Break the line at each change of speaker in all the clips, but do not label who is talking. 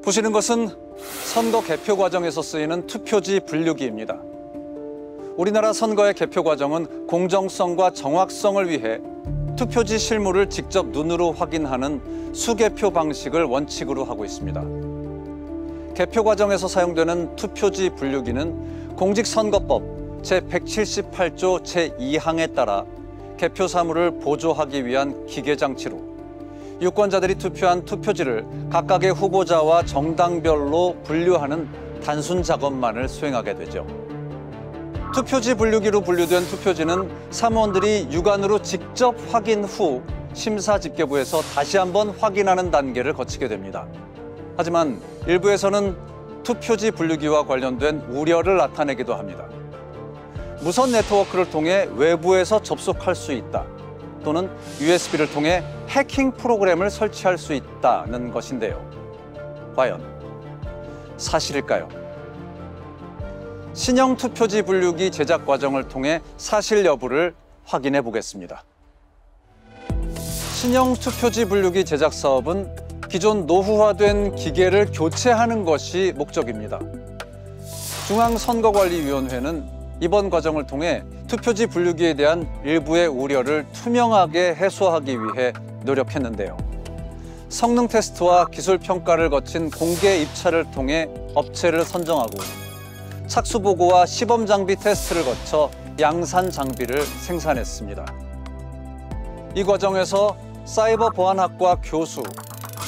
보시는 것은 선거 개표 과정에서 쓰이는 투표지 분류기입니다. 우리나라 선거의 개표 과정은 공정성과 정확성을 위해 투표지 실물을 직접 눈으로 확인하는 수개표 방식을 원칙으로 하고 있습니다. 개표 과정에서 사용되는 투표지 분류기는 공직선거법 제178조 제2항에 따라 개표 사물을 보조하기 위한 기계장치로 유권자들이 투표한 투표지를 각각의 후보자와 정당별로 분류하는 단순 작업만을 수행하게 되죠. 투표지 분류기로 분류된 투표지는 사무원들이 육안으로 직접 확인 후 심사집계부에서 다시 한번 확인하는 단계를 거치게 됩니다. 하지만 일부에서는 투표지 분류기와 관련된 우려를 나타내기도 합니다. 무선 네트워크를 통해 외부에서 접속할 수 있다. 또는 USB를 통해 해킹 프로그램을 설치할 수 있다는 것인데요. 과연 사실일까요? 신형 투표지 분류기 제작 과정을 통해 사실 여부를 확인해 보겠습니다. 신형 투표지 분류기 제작 사업은 기존 노후화된 기계를 교체하는 것이 목적입니다. 중앙선거관리위원회는 이번 과정을 통해 투표지 분류기에 대한 일부의 우려를 투명하게 해소하기 위해 노력했는데요. 성능 테스트와 기술 평가를 거친 공개 입찰을 통해 업체를 선정하고 착수 보고와 시범 장비 테스트를 거쳐 양산 장비를 생산했습니다. 이 과정에서 사이버 보안학과 교수,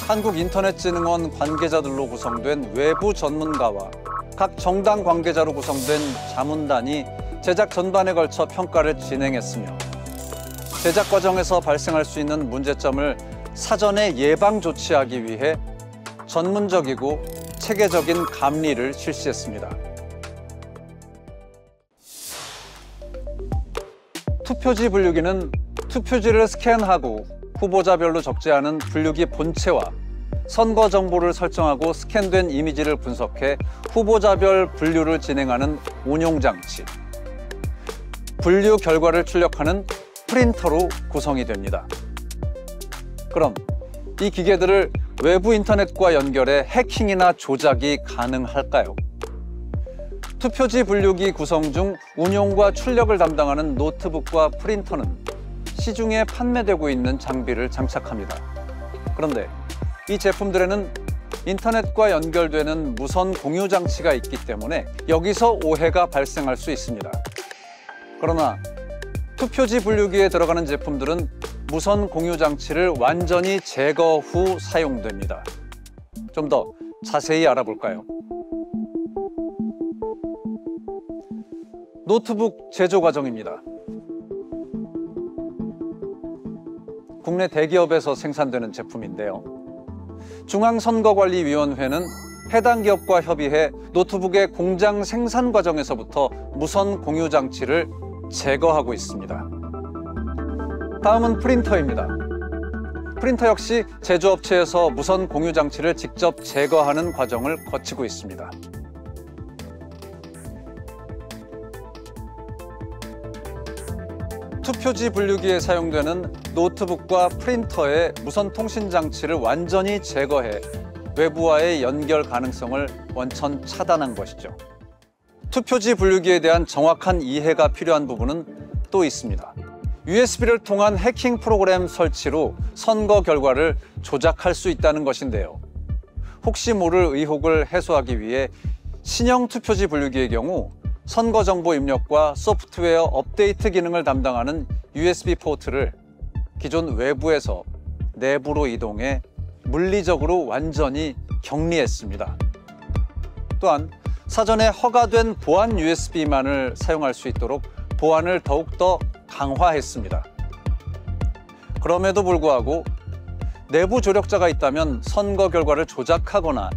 한국인터넷진흥원 관계자들로 구성된 외부 전문가와 각 정당 관계자로 구성된 자문단이 제작 전반에 걸쳐 평가를 진행했으며 제작 과정에서 발생할 수 있는 문제점을 사전에 예방 조치하기 위해 전문적이고 체계적인 감리를 실시했습니다. 투표지 분류기는 투표지를 스캔하고 후보자별로 적재하는 분류기 본체와 선거 정보를 설정하고 스캔된 이미지를 분석해 후보자별 분류를 진행하는 운용장치, 분류 결과를 출력하는 프린터로 구성이 됩니다. 그럼 이 기계들을 외부 인터넷과 연결해 해킹이나 조작이 가능할까요? 투표지 분류기 구성 중 운용과 출력을 담당하는 노트북과 프린터는 시중에 판매되고 있는 장비를 장착합니다. 그런데 이 제품들에는 인터넷과 연결되는 무선 공유 장치가 있기 때문에 여기서 오해가 발생할 수 있습니다. 그러나 투표지 분류기에 들어가는 제품들은 무선 공유 장치를 완전히 제거 후 사용됩니다. 좀 더 자세히 알아볼까요? 노트북 제조 과정입니다. 국내 대기업에서 생산되는 제품인데요. 중앙선거관리위원회는 해당 기업과 협의해 노트북의 공장 생산 과정에서부터 무선 공유 장치를 제거하고 있습니다. 다음은 프린터입니다. 프린터 역시 제조업체에서 무선 공유 장치를 직접 제거하는 과정을 거치고 있습니다. 투표지 분류기에 사용되는 노트북과 프린터의 무선 통신 장치를 완전히 제거해 외부와의 연결 가능성을 원천 차단한 것이죠. 투표지 분류기에 대한 정확한 이해가 필요한 부분은 또 있습니다. USB를 통한 해킹 프로그램 설치로 선거 결과를 조작할 수 있다는 것인데요. 혹시 모를 의혹을 해소하기 위해 신형 투표지 분류기의 경우 선거 정보 입력과 소프트웨어 업데이트 기능을 담당하는 USB 포트를 기존 외부에서 내부로 이동해 물리적으로 완전히 격리했습니다. 또한 사전에 허가된 보안 USB만을 사용할 수 있도록 보안을 더욱더 강화했습니다. 그럼에도 불구하고 내부 조력자가 있다면 선거 결과를 조작하거나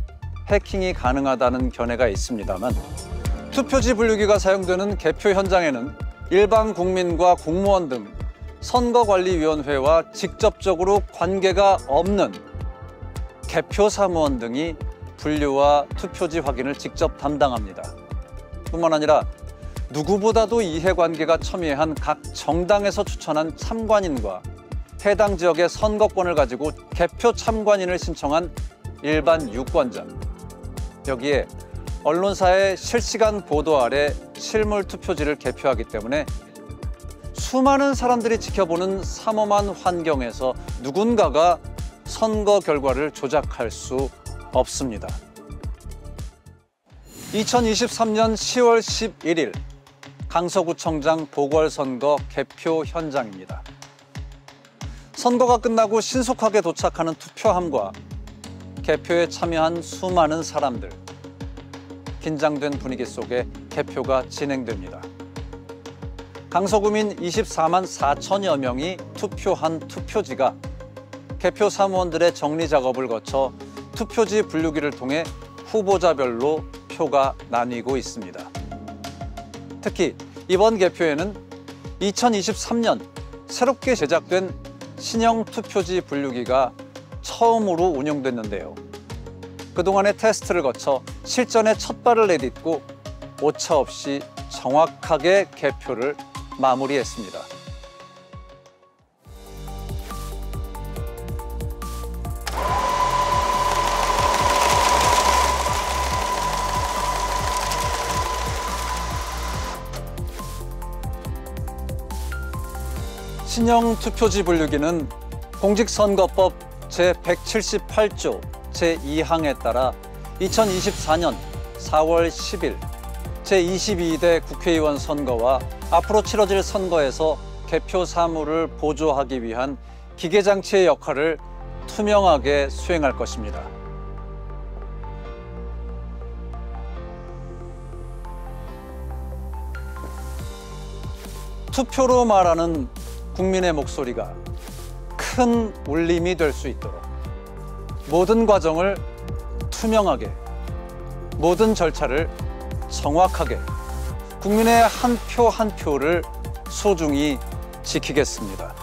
해킹이 가능하다는 견해가 있습니다만 투표지 분류기가 사용되는 개표 현장에는 일반 국민과 공무원 등 선거관리위원회와 직접적으로 관계가 없는 개표 사무원 등이 분류와 투표지 확인을 직접 담당합니다. 뿐만 아니라 누구보다도 이해관계가 첨예한 각 정당에서 추천한 참관인과 해당 지역의 선거권을 가지고 개표 참관인을 신청한 일반 유권자, 여기에 언론사의 실시간 보도 아래 실물 투표지를 개표하기 때문에 수많은 사람들이 지켜보는 삼엄한 환경에서 누군가가 선거 결과를 조작할 수 없습니다. 2023년 10월 11일 강서구청장 보궐선거 개표 현장입니다. 선거가 끝나고 신속하게 도착하는 투표함과 개표에 참여한 수많은 사람들. 긴장된 분위기 속에 개표가 진행됩니다. 강서구민 24만 4천여 명이 투표한 투표지가 개표 사무원들의 정리 작업을 거쳐 투표지 분류기를 통해 후보자별로 표가 나뉘고 있습니다. 특히 이번 개표에는 2023년 새롭게 제작된 신형 투표지 분류기가 처음으로 운영됐는데요. 그동안의 테스트를 거쳐 실전에 첫 발을 내딛고 오차 없이 정확하게 개표를 마무리했습니다. 신형 투표지 분류기는 공직선거법 제178조 제2항에 따라 2024년 4월 10일 제22대 국회의원 선거와 앞으로 치러질 선거에서 개표 사무를 보조하기 위한 기계장치의 역할을 투명하게 수행할 것입니다. 투표로 말하는 국민의 목소리가 큰 울림이 될 수 있도록 모든 과정을 투명하게, 모든 절차를 정확하게 국민의 한 표 한 표를 소중히 지키겠습니다.